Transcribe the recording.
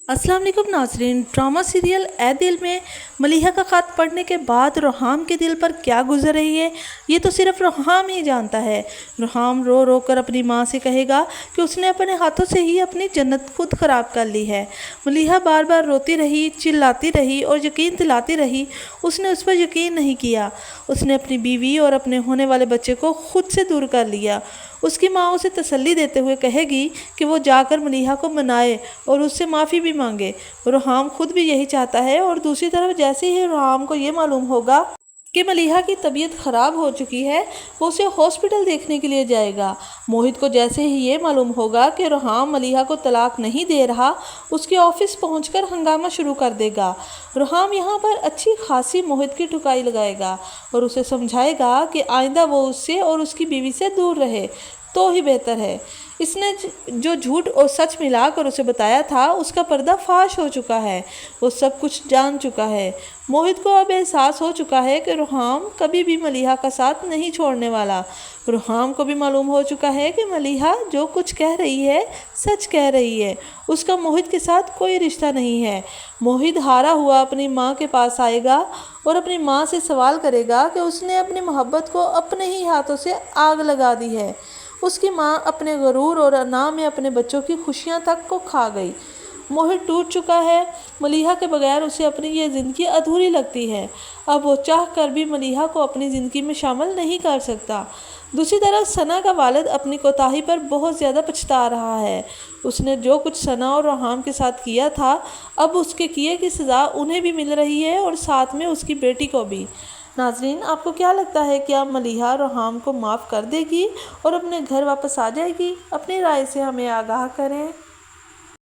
अस्सलाम वालेकुम नाज़रीन। ड्रामा सीरियल ए दिल में मलीहा का ख़त पढ़ने के बाद रुहाम के दिल पर क्या गुजर रही है, ये तो सिर्फ रुहाम ही जानता है। रुहाम रो रो कर अपनी माँ से कहेगा कि उसने अपने हाथों से ही अपनी जन्नत खुद ख़राब कर ली है। मलीहा बार बार रोती रही, चिल्लाती रही और यकीन दिलाती रही। उसने उस पर यकीन नहीं किया। उसने अपनी बीवी और अपने होने वाले बच्चे को खुद से दूर कर लिया। उसकी माँ उसे तसल्ली देते हुए कहेगी कि वो जाकर मलीहा को मनाए और उससे माफ़ी भी मांगे। रुहाम खुद भी यही चाहता है और दूसरी तरफ जैसे ही रुहाम को ये मालूम होगा कि मलीहा की तबीयत ख़राब हो चुकी है, वो उसे हॉस्पिटल देखने के लिए जाएगा। मोहित को जैसे ही ये मालूम होगा कि रुहाम मलीहा को तलाक नहीं दे रहा, उसके ऑफिस पहुंचकर हंगामा शुरू कर देगा। रुहाम यहाँ पर अच्छी खासी मोहित की ठुकाई लगाएगा और उसे समझाएगा कि आइंदा वो उससे और उसकी बीवी से दूर रहे तो ही बेहतर है। इसने जो झूठ और सच मिलाकर उसे बताया था, उसका पर्दा फाश हो चुका है। वो सब कुछ जान चुका है। मोहित को अब एहसास हो चुका है कि रुहाम कभी भी मलीहा का साथ नहीं छोड़ने वाला। रुहाम को भी मालूम हो चुका है कि मलीहा जो कुछ कह रही है सच कह रही है। उसका मोहित के साथ कोई रिश्ता नहीं है। मोहित हारा हुआ अपनी माँ के पास आएगा और अपनी माँ से सवाल करेगा कि उसने अपनी मोहब्बत को अपने ही हाथों से आग लगा दी है। उसकी माँ अपने गरूर और अना में अपने बच्चों की खुशियाँ तक को खा गई। मोहित टूट चुका है। मलीहा के बगैर उसे अपनी ये ज़िंदगी अधूरी लगती है। अब वो चाह कर भी मलीहा को अपनी ज़िंदगी में शामिल नहीं कर सकता। दूसरी तरफ सना का वालिद अपनी कोताही पर बहुत ज़्यादा पछता रहा है। उसने जो कुछ सना और रुहाम के साथ किया था, अब उसके किए की सज़ा उन्हें भी मिल रही है और साथ में उसकी बेटी को भी। नाज़रीन, आपको क्या लगता है, क्या मलीहा रुहाम को माफ़ कर देगी और अपने घर वापस आ जाएगी? अपनी राय से हमें आगाह करें।